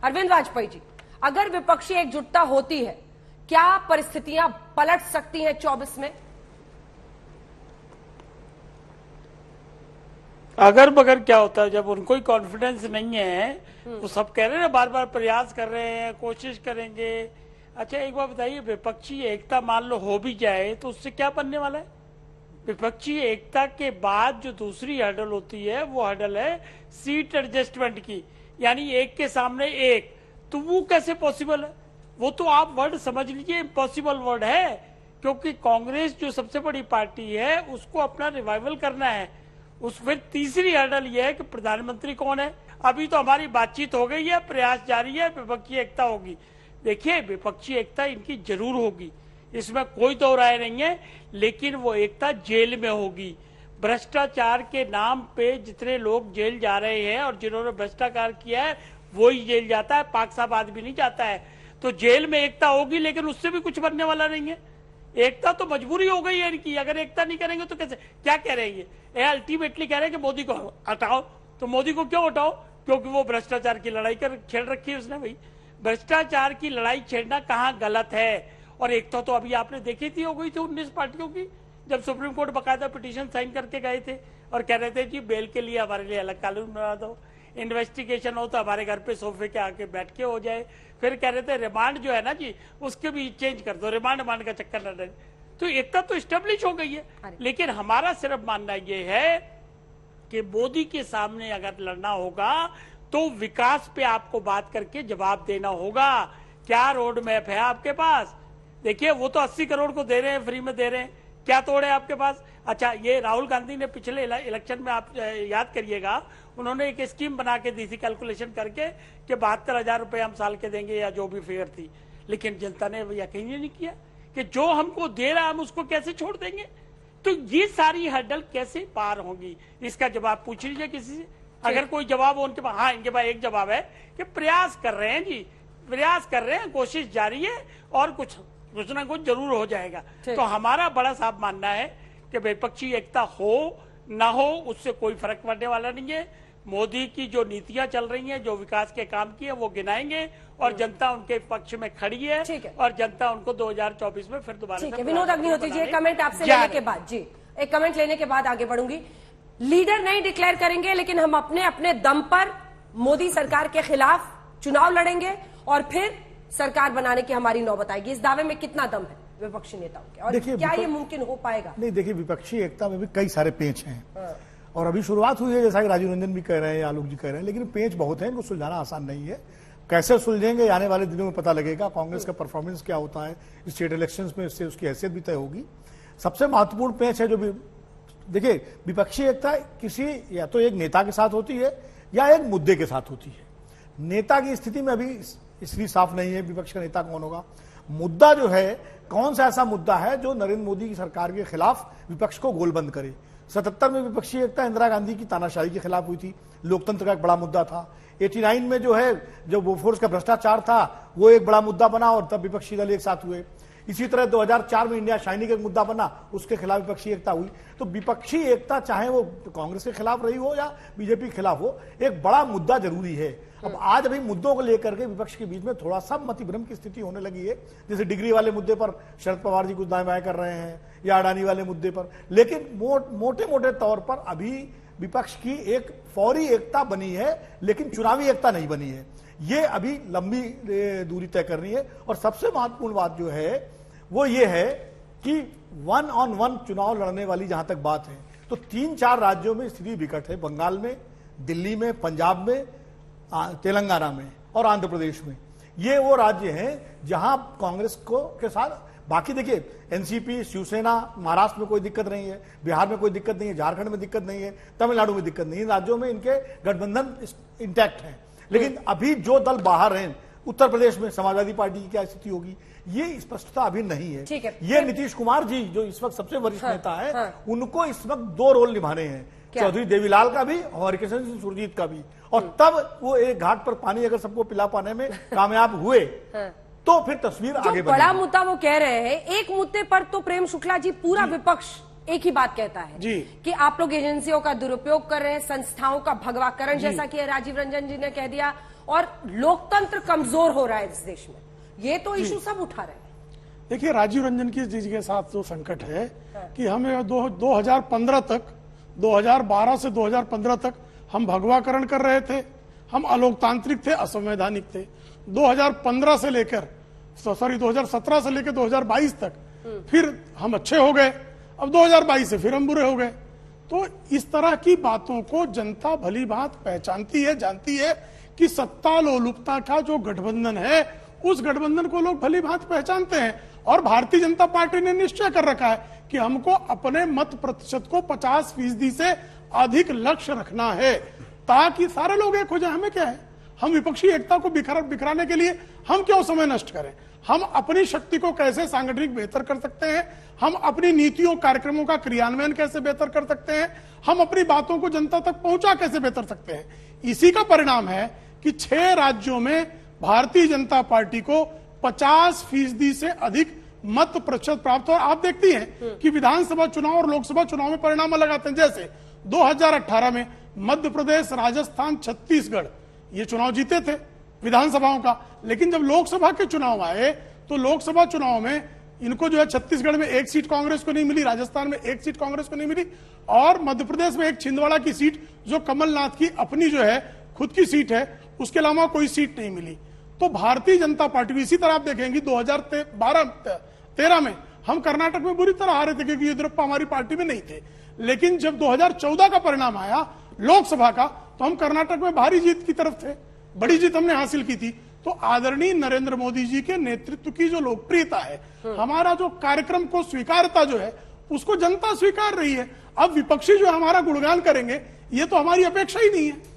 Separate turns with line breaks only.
अरविंद वाजपेयी जी, अगर विपक्षी एकजुटता होती है, क्या परिस्थितियां पलट सकती हैं 24 में?
अगर मगर क्या होता है, जब उनको ही कॉन्फिडेंस नहीं है, वो सब कह रहे हैं ना, बार बार प्रयास कर रहे हैं, कोशिश करेंगे। अच्छा एक बात बताइए, विपक्षी एकता मान लो हो भी जाए तो उससे क्या बनने वाला है? विपक्षी एकता के बाद जो दूसरी हर्डल होती है वो हर्डल है सीट एडजस्टमेंट की, यानी एक के सामने एक। तो वो कैसे पॉसिबल है? वो तो आप वर्ड समझ लीजिए इम्पॉसिबल वर्ड है, क्योंकि कांग्रेस जो सबसे बड़ी पार्टी है उसको अपना रिवाइवल करना है। उसमें तीसरी हर्डल यह है कि प्रधानमंत्री कौन है। अभी तो हमारी बातचीत हो गई है, प्रयास जारी है, विपक्षी एकता होगी। देखिए विपक्षी एकता इनकी जरूर होगी, इसमें कोई दो राय नहीं है, लेकिन वो एकता जेल में होगी। भ्रष्टाचार के नाम पे जितने लोग जेल जा रहे हैं और जिन्होंने भ्रष्टाचार किया है वो ही जेल जाता है, पाक साहब आदमी नहीं जाता है। तो जेल में एकता होगी, लेकिन उससे भी कुछ बनने वाला नहीं है। एकता तो मजबूरी हो गई है इनकी, अगर एकता नहीं करेंगे तो कैसे? क्या कह रहे हैं ये अल्टीमेटली कह रहे हैं कि मोदी को हटाओ। तो मोदी को क्यों हटाओ? क्योंकि वो भ्रष्टाचार की लड़ाई कर छेड़ रखी है उसने। भाई भ्रष्टाचार की लड़ाई छेड़ना कहाँ गलत है? और एकता तो अभी आपने देखी थी, हो गई थी 19 पार्टियों की, जब सुप्रीम कोर्ट बकायदा पिटीशन साइन करके गए थे और कह रहे थे जी बेल के लिए हमारे लिए अलग कानून बना दो, इन्वेस्टिगेशन हो तो हमारे घर पे सोफे के आके बैठ के हो जाए। फिर कह रहे थे रिमांड जो है ना जी उसके भी चेंज कर दो, रिमांड का चक्कर न रहे। तो एकता तो स्टेब्लिश हो गई है। लेकिन हमारा सिर्फ मानना यह है कि मोदी के सामने अगर लड़ना होगा तो विकास पे आपको बात करके जवाब देना होगा। क्या रोड मैप है आपके पास? देखिए वो तो 80 करोड़ को दे रहे हैं, फ्री में दे रहे हैं, क्या तोड़ है आपके पास? अच्छा ये राहुल गांधी ने पिछले इलेक्शन में आप याद करिएगा, उन्होंने एक स्कीम बना के दी थी कैलकुलेशन करके कि 72,000 रुपए हम साल के देंगे या जो भी फेयर थी, लेकिन जनता ने यकीन नहीं किया कि जो हमको दे रहा है हम उसको कैसे छोड़ देंगे। तो ये सारी हर्डल कैसे पार होंगी, इसका जवाब पूछ लीजिए किसी से। अगर कोई जवाब हो उनके पास, हाँ इनके पास एक जवाब है कि प्रयास कर रहे हैं जी, प्रयास कर रहे हैं, कोशिश जारी है और कुछ ना कुछ जरूर हो जाएगा। तो हमारा बड़ा साफ मानना है कि विपक्षी एकता हो ना हो उससे कोई फर्क पड़ने वाला नहीं है। मोदी की जो नीतियां चल रही हैं, जो विकास के काम किए वो गिनाएंगे और जनता उनके पक्ष में खड़ी है और जनता उनको 2024 में फिर दोबारा।
ठीक है विनोद अग्निहोत्री जी, एक कमेंट आपसे लेने के बाद जी, एक कमेंट लेने के बाद आगे बढ़ूंगी। लीडर नहीं डिक्लेयर करेंगे, लेकिन हम अपने अपने दम पर मोदी सरकार के खिलाफ चुनाव लड़ेंगे और फिर सरकार बनाने की हमारी नौबत आएगी। इस दावे में कितना दम है विपक्षी नेताओं के, और क्या ये मुमकिन हो पाएगा?
नहीं देखिए, विपक्षी एकता में भी कई सारे पेंच हैं और अभी शुरुआत हुई है, जैसा कि राजीव रंजन भी कह रहे हैं, आलोक जी कह रहे हैं, लेकिन पेंच बहुत हैं, इनको सुलझाना आसान नहीं है। कैसे सुलझेंगे आने वाले दिनों में पता लगेगा। कांग्रेस का परफॉर्मेंस क्या होता है स्टेट इलेक्शंस में, इससे उसकी हैसियत भी तय होगी। सबसे महत्वपूर्ण पेंच है जो भी, देखिए विपक्षी एकता किसी या तो एक नेता के साथ होती है या एक मुद्दे के साथ होती है। नेता की स्थिति में अभी इसलिए साफ नहीं है विपक्ष का नेता कौन होगा। मुद्दा जो है, कौन सा ऐसा मुद्दा है जो नरेंद्र मोदी की सरकार के खिलाफ विपक्ष को गोलबंद करे। 77 में विपक्षी एकता इंदिरा गांधी की तानाशाही के खिलाफ हुई थी, लोकतंत्र का एक बड़ा मुद्दा था। 89 में जो है, जो बोफोर्स का भ्रष्टाचार था वो एक बड़ा मुद्दा बना और तब विपक्षी दल एक साथ हुए। इसी तरह 2004 में इंडिया शाइनिंग एक मुद्दा बना, उसके खिलाफ विपक्षी एकता हुई। तो विपक्षी एकता चाहे वो कांग्रेस के खिलाफ रही हो या बीजेपी के खिलाफ हो, एक बड़ा मुद्दा जरूरी है। अब आज अभी मुद्दों को लेकर के विपक्ष के बीच में थोड़ा सा मतिभ्रम की स्थिति होने लगी है। जैसे डिग्री वाले मुद्दे पर शरद पवार जी कुछ दाएं बाएं कर रहे हैं या अडानी वाले मुद्दे पर, लेकिन मोटे मोटे तौर पर अभी विपक्ष की एक फौरी एकता बनी है, लेकिन चुनावी एकता नहीं बनी है। ये अभी लंबी दूरी तय करनी है। और सबसे महत्वपूर्ण बात जो है वो ये है कि 1-on-1 चुनाव लड़ने वाली जहां तक बात है, तो 3-4 राज्यों में स्थिति विकट है। बंगाल में, दिल्ली में, पंजाब में, तेलंगाना में और आंध्र प्रदेश में। ये वो राज्य हैं जहां कांग्रेस को के साथ, बाकी देखिए एनसीपी, शिवसेना, महाराष्ट्र में कोई दिक्कत नहीं है, बिहार में कोई दिक्कत नहीं है, झारखंड में दिक्कत नहीं है, तमिलनाडु में दिक्कत नहीं है। राज्यों में इनके गठबंधन इंटैक्ट है। लेकिन अभी जो दल बाहर हैं, उत्तर प्रदेश में समाजवादी पार्टी की क्या स्थिति होगी, ये स्पष्टता अभी नहीं है। ये नीतीश कुमार जी जो इस वक्त सबसे वरिष्ठ नेता है, उनको इस वक्त 2 रोल निभाने हैं, चौधरी देवीलाल का भी और हरिकिशन सिंह सुरजीत का भी। और तब वो एक घाट पर पानी अगर सबको पिला पाने में कामयाब हुए तो फिर तस्वीर आगे बढ़ेगी।
बड़ा मुद्दा वो कह रहे हैं, एक मुद्दे पर तो प्रेम शुक्ला जी पूरा विपक्ष एक ही बात कहता है
जी
कि आप लोग एजेंसियों का दुरुपयोग कर रहे हैं, संस्थाओं का भगवाकरण, जैसा कि राजीव रंजन जी ने कह दिया, और लोकतंत्र कमजोर हो रहा है इस देश में, ये तो इशू सब उठा रहे हैं।
देखिए, राजीव रंजन की जी के साथ जो संकट है कि हमें 2015 तक, 2012 से 2015 तक हम भगवाकरण कर रहे थे, हम अलोकतांत्रिक थे, असंवैधानिक थे। 2015 से लेकर 2017 से लेकर 2022 तक फिर हम अच्छे हो गए, अब 2022 से फिर हम बुरे हो गए। तो इस तरह की बातों को जनता भली भांति पहचानती है, जानती है कि सत्ता लोलुपता का जो गठबंधन है उस गठबंधन को लोग भली भांति पहचानते हैं। और भारतीय जनता पार्टी ने निश्चय कर रखा है कि हमको अपने मत प्रतिशत को 50% से अधिक लक्ष्य रखना है, ताकि सारे लोग एक हो जाए। हमें क्या है, हम विपक्षी एकता को बिखराने के लिए हम क्यों समय नष्ट करें? हम अपनी शक्ति को कैसे सांगठनिक बेहतर कर सकते हैं, हम अपनी नीतियों कार्यक्रमों का क्रियान्वयन कैसे बेहतर कर सकते हैं, हम अपनी बातों को जनता तक पहुंचा कैसे बेहतर सकते हैं। इसी का परिणाम है कि 6 राज्यों में भारतीय जनता पार्टी को 50% से अधिक मत प्रतिशत प्राप्त हो। आप देखती हैं कि विधानसभा चुनाव और लोकसभा चुनाव में परिणाम अलग आते हैं। जैसे 2018 में मध्य प्रदेश, राजस्थान, छत्तीसगढ़ ये चुनाव जीते थे विधानसभाओं का, लेकिन जब लोकसभा के चुनाव आए तो लोकसभा चुनाव में इनको जो है छत्तीसगढ़ में 1 सीट कांग्रेस को नहीं मिली, राजस्थान में 1 सीट कांग्रेस को नहीं मिली, और मध्य प्रदेश में एक छिंदवाड़ा की सीट जो कमलनाथ की अपनी जो है खुद की सीट है, उसके अलावा कोई सीट नहीं मिली। तो भारतीय जनता पार्टी इसी तरह आप देखेंगे 2013 में हम कर्नाटक में बुरी तरह हारे थे क्योंकि येदियुरप्पा हमारी पार्टी में नहीं थे। लेकिन जब 2014 का परिणाम आया लोकसभा का तो हम कर्नाटक में भारी जीत की तरफ थे, बड़ी जीत हमने हासिल की थी। तो आदरणीय नरेंद्र मोदी जी के नेतृत्व की जो लोकप्रियता है, हमारा जो कार्यक्रम को स्वीकारता जो है उसको जनता स्वीकार रही है। अब विपक्षी जो हमारा गुणगान करेंगे ये तो हमारी अपेक्षा ही नहीं है।